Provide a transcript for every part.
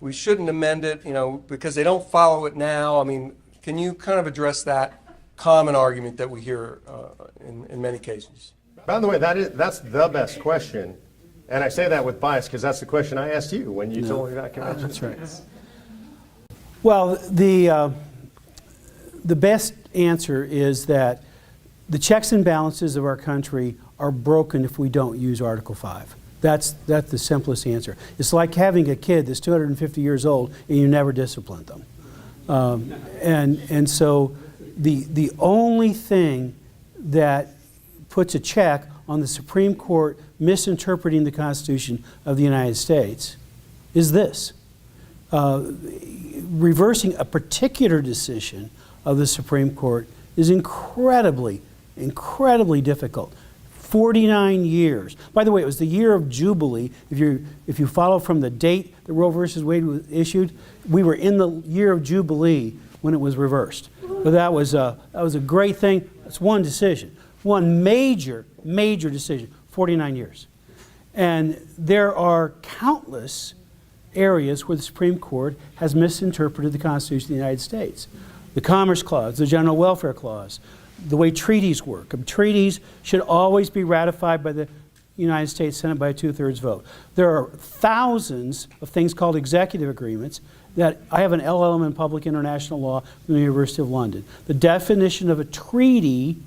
we shouldn't amend it, because they don't follow it now. I mean, can you kind of address that common argument that we hear in many cases? By the way, that's the best question. And I say that with bias because that's the question I asked you when you told me about convention. That's right. Well, the best answer is that the checks and balances of our country are broken if we don't use Article 5. That's the simplest answer. It's like having a kid that's 250 years old and you never disciplined them. And so the only thing that puts a check on the Supreme Court misinterpreting the Constitution of the United States is this. Reversing a particular decision of the Supreme Court is incredibly difficult. 49 years. By the way, it was the year of Jubilee. If you follow from the date that Roe versus Wade was issued, we were in the year of Jubilee when it was reversed. But that was a great thing. It's one decision, one major decision. 49 years, and there are countless areas where the Supreme Court has misinterpreted the Constitution of the United States. The Commerce Clause, the General Welfare Clause, the way treaties work. Treaties should always be ratified by the United States Senate by a 2/3 vote. There are thousands of things called executive agreements that I have an LLM in Public International Law from the University of London. The definition of a treaty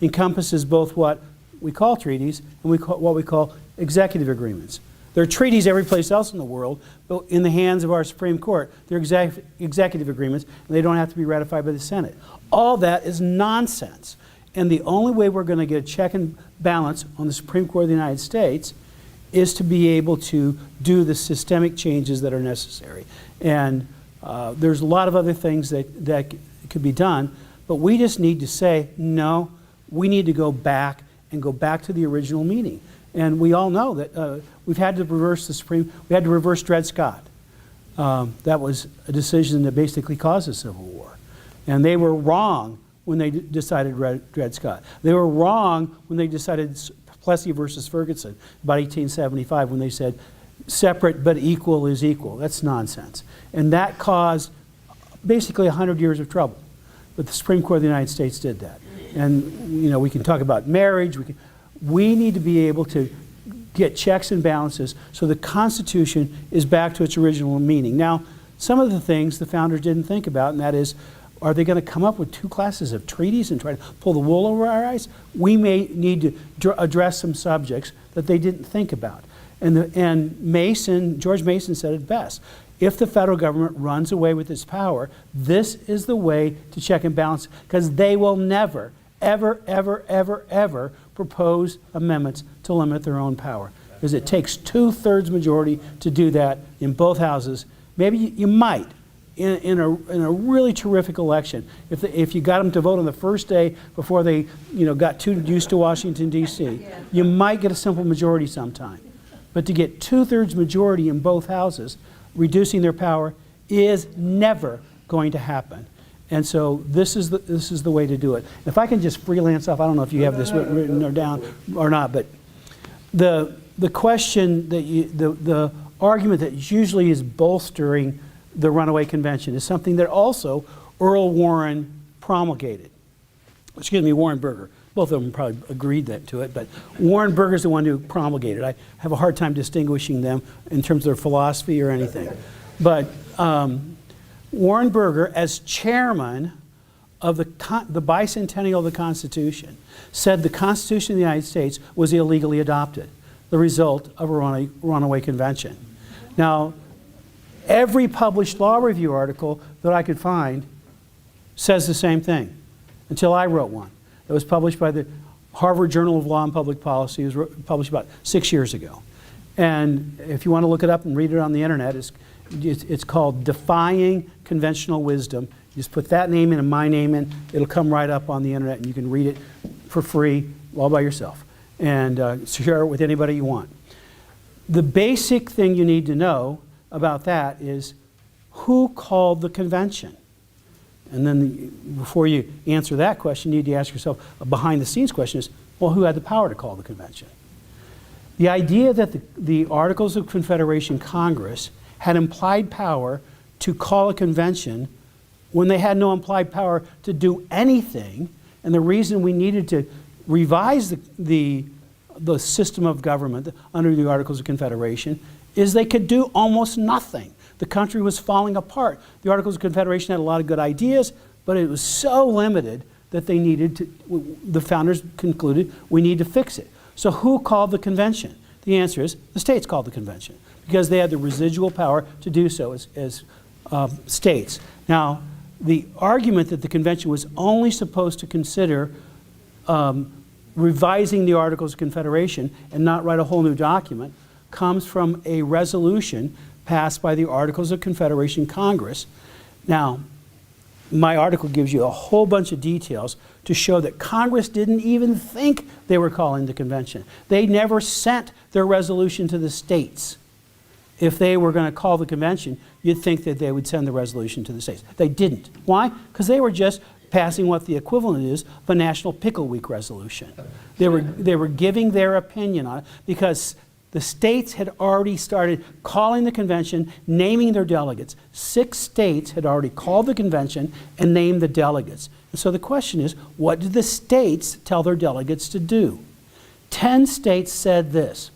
encompasses both what we call treaties and what we call executive agreements. There are treaties every place else in the world, but in the hands of our Supreme Court, they're executive agreements, and they don't have to be ratified by the Senate. All that is nonsense. And the only way we're going to get a check and balance on the Supreme Court of the United States is to be able to do the systemic changes that are necessary. And there's a lot of other things that could be done, but we just need to say, no, we need to go back to the original meaning. And we all know that we've had to reverse we had to reverse Dred Scott. That was a decision that basically caused a civil war. And they were wrong when they decided Dred Scott. They were wrong when they decided Plessy versus Ferguson about 1875 when they said separate but equal is equal. That's nonsense. And that caused basically 100 years of trouble. But the Supreme Court of the United States did that. And we can talk about marriage. We need to be able to get checks and balances so the Constitution is back to its original meaning. Now, some of the things the founders didn't think about, and that is, are they going to come up with two classes of treaties and try to pull the wool over our eyes? We may need to address some subjects that they didn't think about. And George Mason said it best. If the federal government runs away with its power, this is the way to check and balance, because they will never, ever, ever, ever, ever propose amendments to limit their own power. Because it takes 2/3 majority to do that in both houses. Maybe you might in a really terrific election. If you got them to vote on the first day before they got too used to Washington, D.C., you might get a simple majority sometime. But to get 2/3 majority in both houses, reducing their power, is never going to happen. And so this is the way to do it. If I can just freelance off, I don't know if you have this written or down or not, but the question that the argument that usually is bolstering the runaway convention is something that also Earl Warren promulgated. Warren Burger. Both of them probably agreed to it, but Warren Burger is the one who promulgated. I have a hard time distinguishing them in terms of their philosophy or anything. But Warren Burger, as chairman of the bicentennial of the Constitution, said the Constitution of the United States was illegally adopted, the result of a runaway convention. Now, every published law review article that I could find says the same thing, until I wrote one. It was published by the Harvard Journal of Law and Public Policy. It was published about 6 years ago. And if you want to look it up and read it on the internet, it's called Defying Conventional Wisdom. You just put that name in and my name in, it'll come right up on the internet, and you can read it for free all by yourself and share it with anybody you want. The basic thing you need to know about that is who called the convention? And then before you answer that question, you need to ask yourself a behind-the-scenes question is, well, who had the power to call the convention? The idea that the Articles of Confederation Congress had implied power to call a convention when they had no implied power to do anything. And the reason we needed to revise the system of government under the Articles of Confederation is they could do almost nothing. The country was falling apart. The Articles of Confederation had a lot of good ideas, but it was so limited that they needed to, the founders concluded, we need to fix it. So who called the convention? The answer is the states called the convention because they had the residual power to do so as states. Now, the argument that the convention was only supposed to consider revising the Articles of Confederation and not write a whole new document comes from a resolution passed by the Articles of Confederation Congress. Now, my article gives you a whole bunch of details to show that Congress didn't even think they were calling the convention. They never sent their resolution to the states. If they were going to call the convention, you'd think that they would send the resolution to the states. They didn't. Why? Because they were just passing what the equivalent is of a National Pickle Week resolution. They were giving their opinion on it because the states had already started calling the convention, naming their delegates. 6 states had already called the convention and named the delegates. And so the question is, what did the states tell their delegates to do? 10 states said this,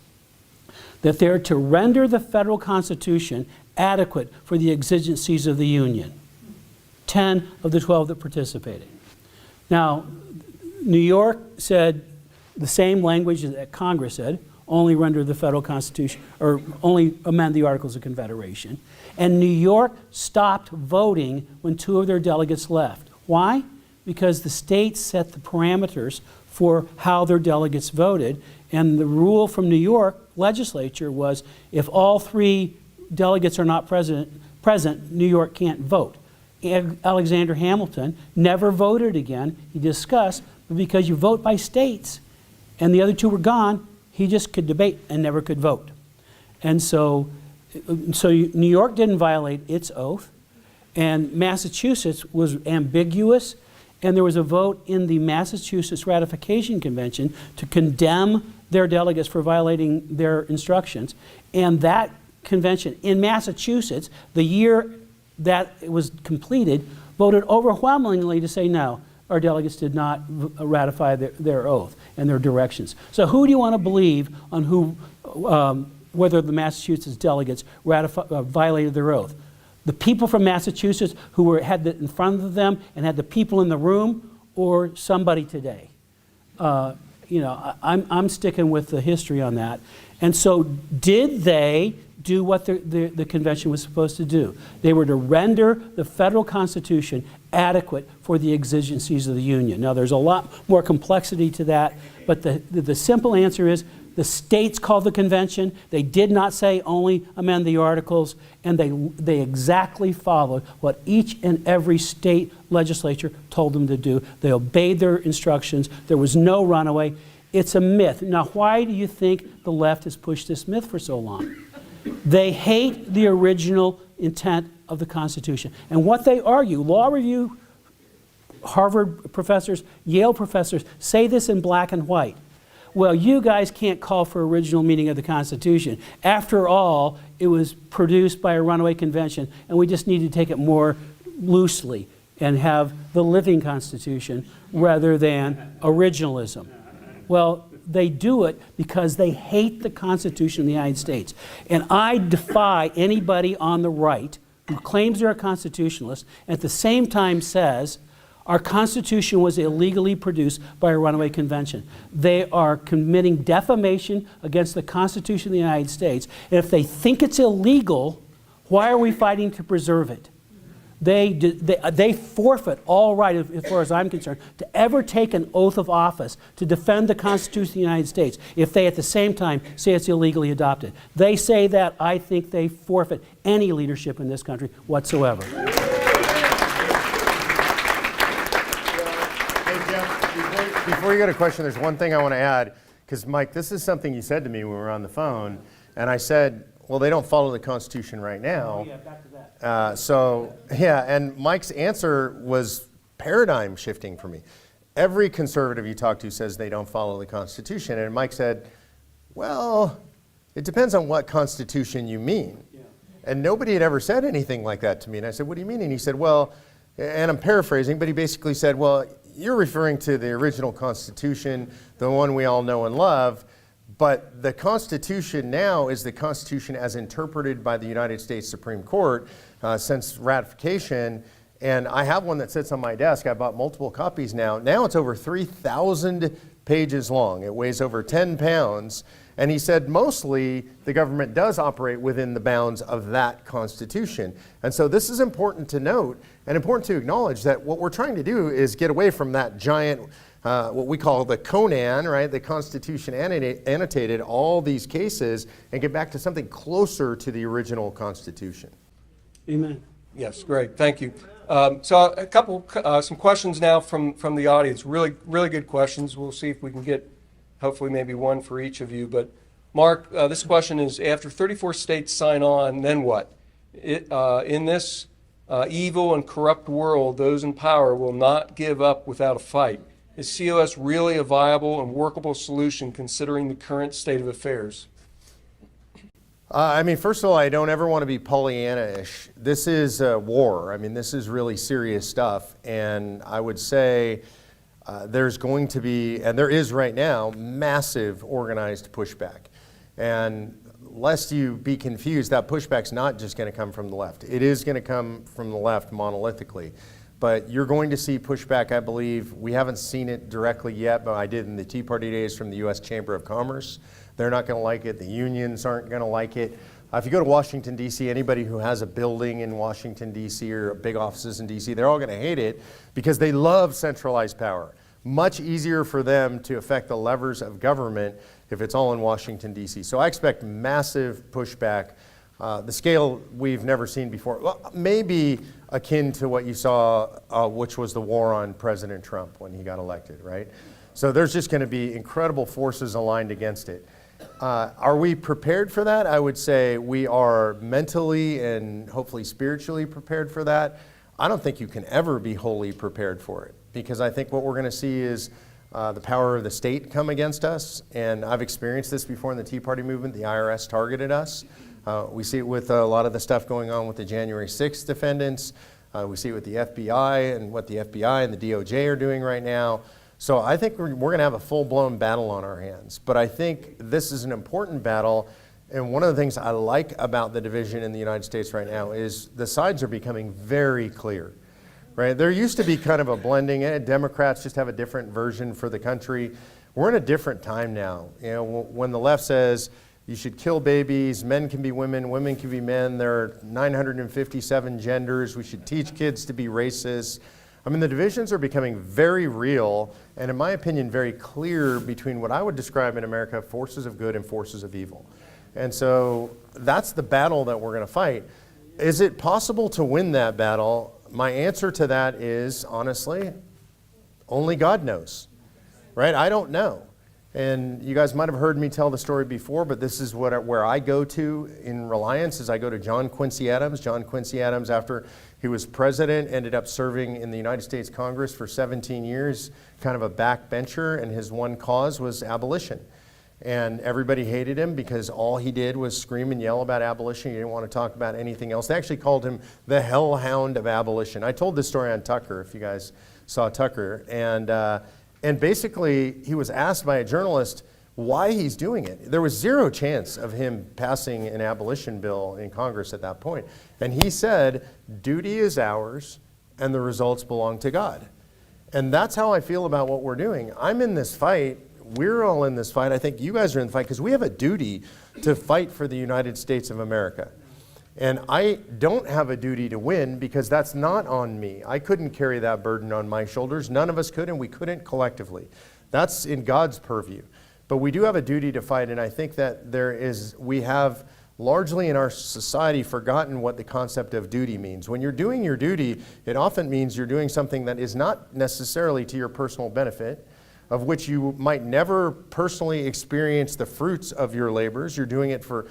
that they're to render the federal Constitution adequate for the exigencies of the Union. 10 of the 12 that participated. Now, New York said the same language that Congress said, only render the federal Constitution, or only amend the Articles of Confederation. And New York stopped voting when 2 of their delegates left. Why? Because the states set the parameters for how their delegates voted, and the rule from New York legislature was if all 3 delegates are not present, New York can't vote. Alexander Hamilton never voted again. He discussed, but because you vote by states and the other 2 were gone, he just could debate and never could vote. And so New York didn't violate its oath, and Massachusetts was ambiguous, and there was a vote in the Massachusetts Ratification Convention to condemn their delegates for violating their instructions. And that convention in Massachusetts, the year that it was completed, voted overwhelmingly to say no. Our delegates did not ratify their oath and their directions. So who do you want to believe on whether the Massachusetts delegates violated their oath? The people from Massachusetts who had it in front of them and had the people in the room, or somebody today? I'm sticking with the history on that. And so did they do what the convention was supposed to do? They were to render the federal Constitution adequate for the exigencies of the Union. Now, there's a lot more complexity to that, but the simple answer is the states called the convention. They did not say only amend the articles, and they exactly followed what each and every state legislature told them to do. They obeyed their instructions. There was no runaway. It's a myth. Now, why do you think the left has pushed this myth for so long? They hate the original intent of the Constitution. And what they argue, law review, Harvard professors, Yale professors, say this in black and white. Well, you guys can't call for original meaning of the Constitution. After all, it was produced by a runaway convention, and we just need to take it more loosely and have the living Constitution rather than originalism. Well, they do it because they hate the Constitution of the United States. And I defy anybody on the right who claims they're a constitutionalist and at the same time says our Constitution was illegally produced by a runaway convention. They are committing defamation against the Constitution of the United States. And if they think it's illegal, why are we fighting to preserve it? They forfeit all right, as far as I'm concerned, to ever take an oath of office to defend the Constitution of the United States if they at the same time say it's illegally adopted. They say that. I think they forfeit any leadership in this country whatsoever. Hey, Jeff, before you go to question, there's one thing I want to add, because Mike, this is something you said to me when we were on the phone, and I said, well, they don't follow the Constitution right now. Oh, yeah, back to that. And Mike's answer was paradigm shifting for me. Every conservative you talk to says they don't follow the Constitution, and Mike said, well, it depends on what Constitution you mean. Yeah. And nobody had ever said anything like that to me. And I said, what do you mean? And he said, well, and I'm paraphrasing, but he basically said, well, you're referring to the original Constitution, the one we all know and love, but the Constitution now is the Constitution as interpreted by the United States Supreme Court since ratification. And I have one that sits on my desk. I bought multiple copies now. Now it's over 3,000 pages long. It weighs over 10 pounds. And he said mostly the government does operate within the bounds of that Constitution. And so this is important to note and important to acknowledge that what we're trying to do is get away from that giant, what we call the Conan, right? The Constitution annotated all these cases and get back to something closer to the original Constitution. Amen. Yes, great, thank you. So a couple, some questions now from the audience. Really good questions. We'll see if we can get, hopefully maybe one for each of you. But Mark, this question is, after 34 states sign on, then what? In this evil and corrupt world, those in power will not give up without a fight. Is COS really a viable and workable solution considering the current state of affairs? I mean, first of all, I don't ever want to be Pollyanna-ish. This is a war. I mean, this is really serious stuff. And I would say there's going to be, and there is right now, massive organized pushback. And lest you be confused, that pushback's not just going to come from the left. It is going to come from the left monolithically. But you're going to see pushback, I believe. We haven't seen it directly yet, but I did in the Tea Party days from the U.S. Chamber of Commerce. They're not going to like it. The unions aren't going to like it. If you go to Washington, D.C., anybody who has a building in Washington, D.C., or big offices in D.C., they're all going to hate it because they love centralized power. Much easier for them to affect the levers of government if it's all in Washington, D.C. So I expect massive pushback, the scale we've never seen before. Well, maybe akin to what you saw, which was the war on President Trump when he got elected, right? So there's just going to be incredible forces aligned against it. Are we prepared for that? I would say we are mentally and hopefully spiritually prepared for that. I don't think you can ever be wholly prepared for it, because I think what we're going to see is the power of the state come against us. And I've experienced this before in the Tea Party movement. The IRS targeted us. We see it with a lot of the stuff going on with the January 6th defendants. We see it with the FBI and what the FBI and the DOJ are doing right now. So I think we're going to have a full-blown battle on our hands. But I think this is an important battle. And one of the things I like about the division in the United States right now is the sides are becoming very clear. Right? There used to be kind of a blending. Democrats just have a different version for the country. We're in a different time now. You know, when the left says you should kill babies, men can be women, women can be men, there are 957 genders, we should teach kids to be racist. I mean, the divisions are becoming very real, and in my opinion, very clear between what I would describe in America, forces of good and forces of evil. And so that's the battle that we're going to fight. Is it possible to win that battle? My answer to that is, honestly, only God knows, right? I don't know. And you guys might have heard me tell the story before, but this is where I go to in Reliance, is I go to John Quincy Adams. John Quincy Adams, after he was president, ended up serving in the United States Congress for 17 years, kind of a backbencher, and his one cause was abolition. And everybody hated him because all he did was scream and yell about abolition. He didn't want to talk about anything else. They actually called him the hellhound of abolition. I told this story on Tucker, if you guys saw Tucker. And basically, he was asked by a journalist why he's doing it. There was zero chance of him passing an abolition bill in Congress at that point. And he said, duty is ours, and the results belong to God. And that's how I feel about what we're doing. I'm in this fight. We're all in this fight. I think you guys are in the fight because we have a duty to fight for the United States of America. And I don't have a duty to win because that's not on me. I couldn't carry that burden on my shoulders. None of us could, and we couldn't collectively. That's in God's purview. But we do have a duty to fight, and I think that we have largely in our society forgotten what the concept of duty means. When you're doing your duty, it often means you're doing something that is not necessarily to your personal benefit, of which you might never personally experience the fruits of your labors. You're doing it for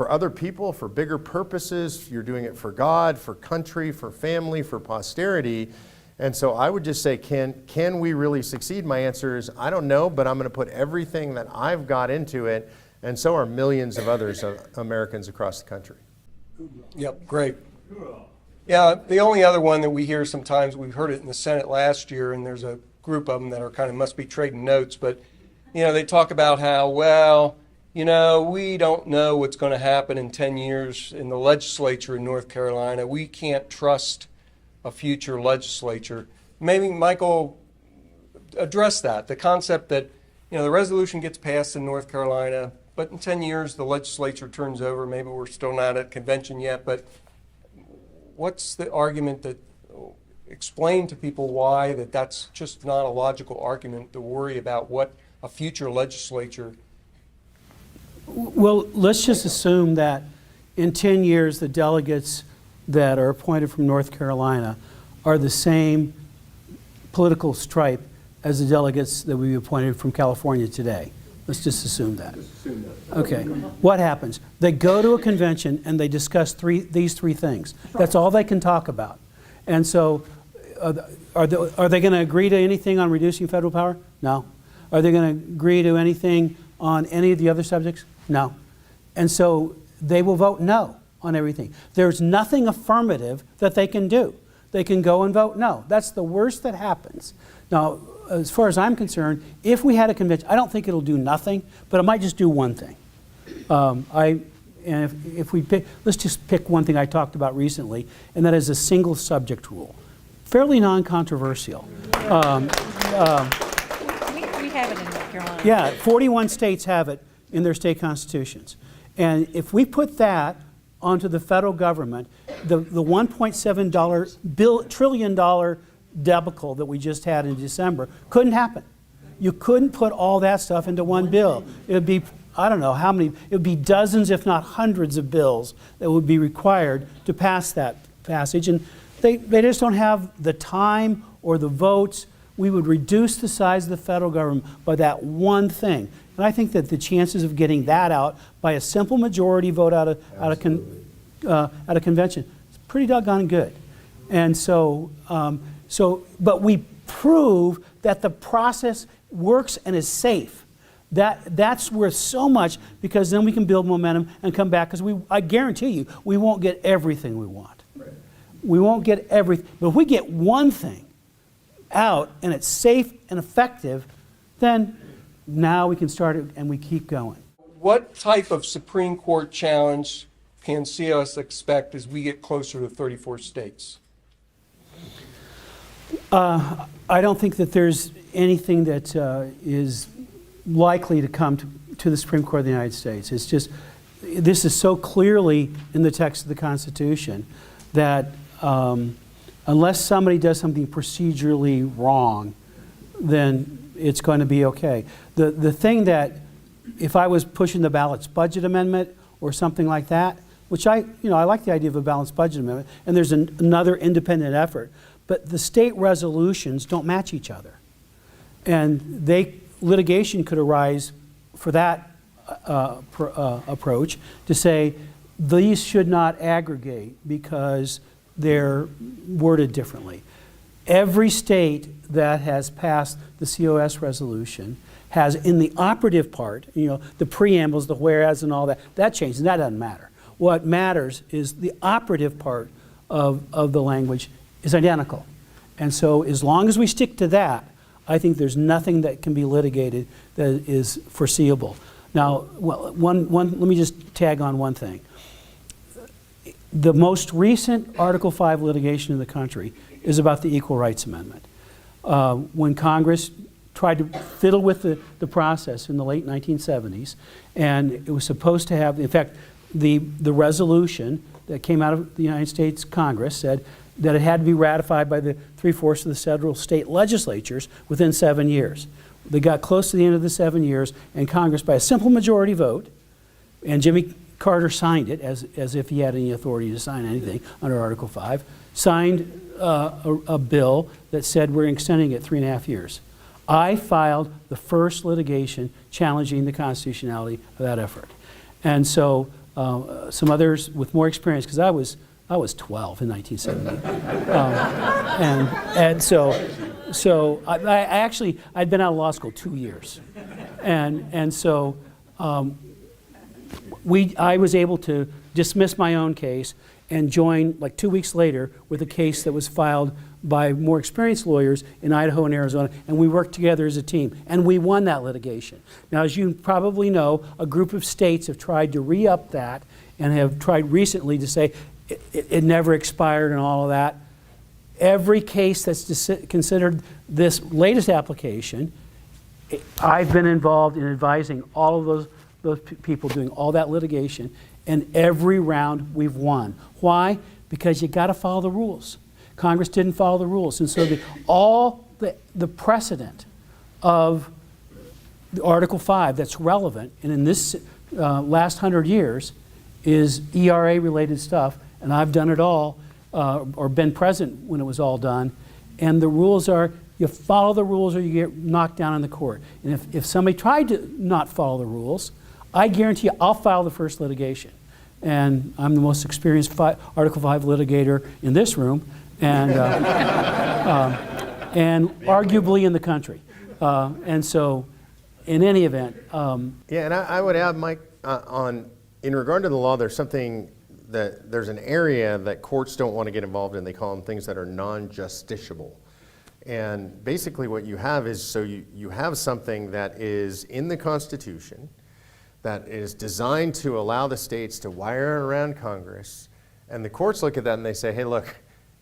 other people, for bigger purposes. You're doing it for God, for country, for family, for posterity. And so I would just say, can we really succeed? My answer is, I don't know, but I'm going to put everything that I've got into it, and so are millions of others, Americans across the country. Yep, great. Yeah, the only other one that we hear sometimes, we've heard it in the Senate last year, and there's a group of them that are kind of must be trading notes, but, they talk about how, well, we don't know what's going to happen in 10 years in the legislature in North Carolina. We can't trust a future legislature. Maybe, Michael, address that, the concept that, the resolution gets passed in North Carolina, but in 10 years the legislature turns over. Maybe we're still not at convention yet, but what's the argument that, explain to people why that's just not a logical argument to worry about what a future legislature. Well, let's just assume that in 10 years the delegates that are appointed from North Carolina are the same political stripe as the delegates that we appointed from California today. Let's just assume that. Okay. What happens? They go to a convention and they discuss these three things. That's all they can talk about. And so, are they going to agree to anything on reducing federal power? No. Are they going to agree to anything on any of the other subjects? No. And so they will vote no on everything. There's nothing affirmative that they can do. They can go and vote no. That's the worst that happens. Now, as far as I'm concerned, if we had a convention, I don't think it'll do nothing, but it might just do one thing. If we pick, let's just pick one thing I talked about recently, and that is a single subject rule. Fairly non-controversial. We have it in North Carolina. Yeah, 41 states have it in their state constitutions. And if we put that onto the federal government, the $1.7 trillion debacle that we just had in December couldn't happen. You couldn't put all that stuff into one bill. It would be, I don't know how many, it would be dozens if not hundreds of bills that would be required to pass that passage. And they just don't have the time or the votes. We would reduce the size of the federal government by that one thing. And I think that the chances of getting that out by a simple majority vote out of convention is pretty doggone good. And so, but we prove that the process works and is safe. That's worth so much, because then we can build momentum and come back, because I guarantee you we won't get everything we want. Right. We won't get everything. But if we get one thing out and it's safe and effective, then now we can start it and we keep going. What type of Supreme Court challenge can COS expect as we get closer to 34 states? I don't think that there's anything that is likely to come to the Supreme Court of the United States. It's just, this is so clearly in the text of the Constitution that unless somebody does something procedurally wrong, then it's going to be okay. The thing that, if I was pushing the balanced budget amendment or something like that, which I like the idea of a balanced budget amendment, and there's another independent effort, but the state resolutions don't match each other. And litigation could arise for that approach to say these should not aggregate because they're worded differently. Every state that has passed the COS resolution has, in the operative part, the preambles, the whereas and all that, that changes, and that doesn't matter. What matters is the operative part of the language is identical. And so as long as we stick to that, I think there's nothing that can be litigated that is foreseeable. Now, let me just tag on one thing. The most recent Article 5 litigation in the country is about the Equal Rights Amendment. When Congress tried to fiddle with the process in the late 1970s, and it was supposed to have, in fact, the resolution that came out of the United States Congress said that it had to be ratified by the 3/4 of the federal state legislatures within 7 years. They got close to the end of the 7 years, and Congress, by a simple majority vote, and Jimmy Carter signed it as if he had any authority to sign anything under Article 5, signed a bill that said we're extending it 3.5 years. I filed the first litigation challenging the constitutionality of that effort. And so some others with more experience, because I was 12 in 1970. And so I actually, I'd been out of law school 2 years. And so I was able to dismiss my own case, and join like 2 weeks later with a case that was filed by more experienced lawyers in Idaho and Arizona, and we worked together as a team, and we won that litigation. Now, as you probably know, a group of states have tried to re-up that and have tried recently to say it never expired and all of that. Every case that's considered this latest application, I've been involved in advising all of those people doing all that litigation, and every round we've won. Why? Because you got to follow the rules. Congress didn't follow the rules, and so the precedent of Article 5 that's relevant, and in this last 100 years, is ERA-related stuff, and I've done it all, or been present when it was all done, and the rules are you follow the rules or you get knocked down in the court. And if somebody tried to not follow the rules, I guarantee you I'll file the first litigation. And I'm the most experienced Article 5 litigator in this room, and arguably in the country. And so, in any event. Yeah, and I would add, Mike, in regard to the law, there's an area that courts don't want to get involved in. They call them things that are non-justiciable. And basically what you have is, so you have something that is in the Constitution that is designed to allow the states to wire around Congress, and the courts look at that and they say, hey, look,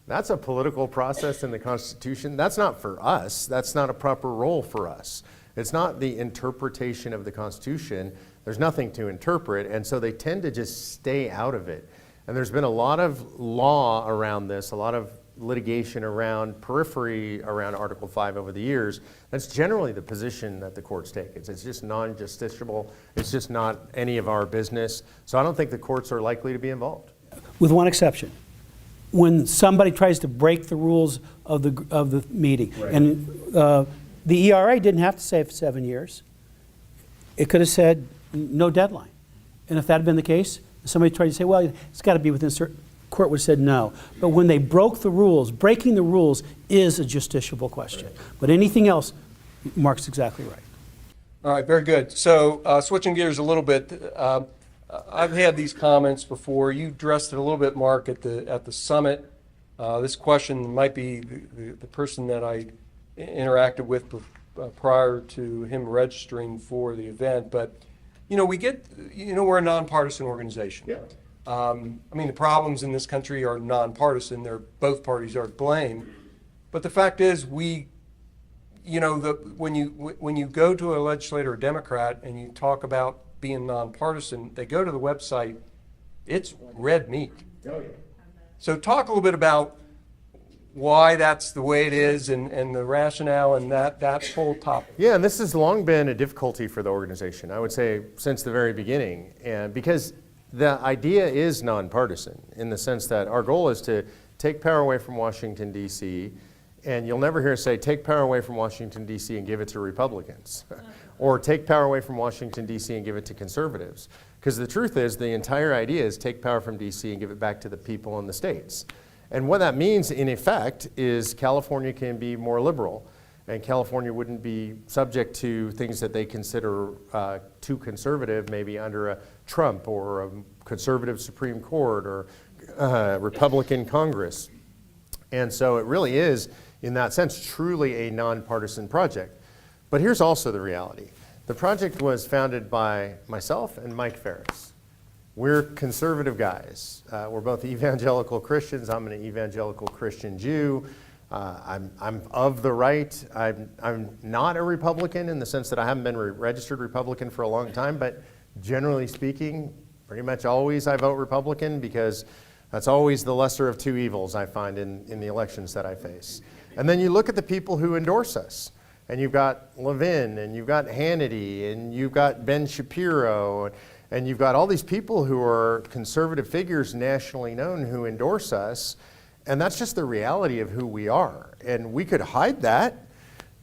that's a political process in the Constitution. That's not for us. That's not a proper role for us. It's not the interpretation of the Constitution. There's nothing to interpret, and so they tend to just stay out of it. And there's been a lot of law around this, a lot of litigation around periphery around Article 5 over the years. That's generally the position that the courts take. It's just non-justiciable. It's just not any of our business. So I don't think the courts are likely to be involved. With one exception. When somebody tries to break the rules of the meeting. Right. And the ERA didn't have to say for 7 years. It could have said no deadline. And if that had been the case, somebody tried to say, well, it's got to be within certain, court would have said no. But when they broke the rules, breaking the rules is a justiciable question. Right. But anything else, Mark's exactly right. All right, very good. So switching gears a little bit, I've had these comments before. You addressed it a little bit, Mark, at the summit. This question might be the person that I interacted with prior to him registering for the event. But, we're a nonpartisan organization. Yeah. I mean, the problems in this country are nonpartisan. Both parties are to blame. But the fact is, when you go to a legislator or Democrat and you talk about being nonpartisan, they go to the website, it's red meat. Oh, yeah. So talk a little bit about why that's the way it is and the rationale and that whole topic. Yeah, and this has long been a difficulty for the organization, I would say, since the very beginning. And because the idea is nonpartisan in the sense that our goal is to take power away from Washington, D.C., and you'll never hear us say, take power away from Washington, D.C. and give it to Republicans. Or take power away from Washington, D.C. and give it to conservatives. Because the truth is, the entire idea is take power from D.C. and give it back to the people in the states. And what that means, in effect, is California can be more liberal, and California wouldn't be subject to things that they consider too conservative, maybe under a Trump or a conservative Supreme Court or Republican Congress. And so it really is, in that sense, truly a nonpartisan project. But here's also the reality. The project was founded by myself and Mike Ferris. We're conservative guys. We're both evangelical Christians. I'm an evangelical Christian Jew. I'm of the right. I'm not a Republican in the sense that I haven't been a registered Republican for a long time, but generally speaking, pretty much always I vote Republican because that's always the lesser of two evils I find in the elections that I face. And then you look at the people who endorse us. And you've got Levin, and you've got Hannity, and you've got Ben Shapiro, and you've got all these people who are conservative figures nationally known who endorse us. And that's just the reality of who we are. And we could hide that,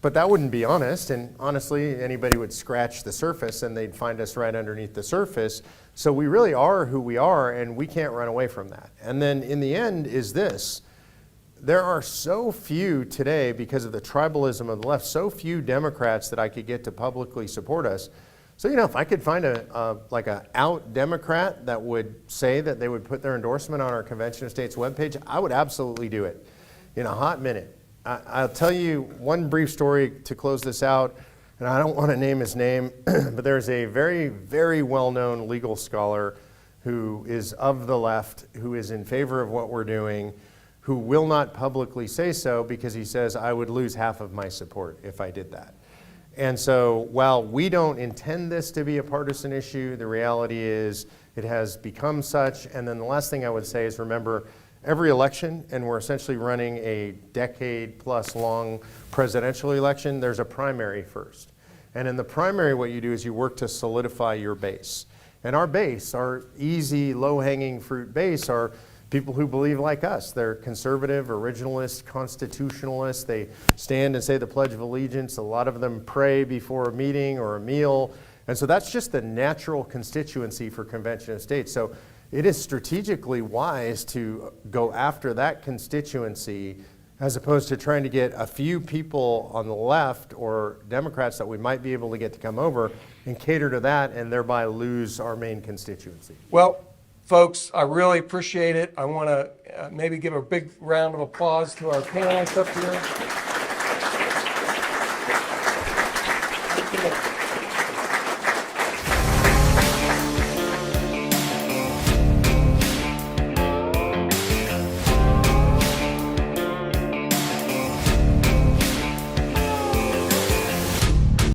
but that wouldn't be honest. And honestly, anybody would scratch the surface and they'd find us right underneath the surface. So we really are who we are, and we can't run away from that. And then in the end is this. There are so few today, because of the tribalism of the left, so few Democrats that I could get to publicly support us. So, you know, if I could find like a out Democrat that would say that they would put their endorsement on our Convention of States webpage, I would absolutely do it in a hot minute. I'll tell you one brief story to close this out, and I don't want to name his name, but there's a very, very well-known legal scholar who is of the left, who is in favor of what we're doing, who will not publicly say so because he says, I would lose half of my support if I did that. And so while we don't intend this to be a partisan issue, the reality is it has become such. And then the last thing I would say is remember, every election, and we're essentially running a decade-plus long presidential election, there's a primary first. And in the primary, what you do is you work to solidify your base. And our base, our easy, low-hanging fruit base, are people who believe like us. They're conservative, originalist, constitutionalist. They stand and say the Pledge of Allegiance. A lot of them pray before a meeting or a meal. And so that's just the natural constituency for Convention of States. So it is strategically wise to go after that constituency as opposed to trying to get a few people on the left or Democrats that we might be able to get to come over and cater to that and thereby lose our main constituency. Well, folks, I really appreciate it. I want to maybe give a big round of applause to our panelists up here.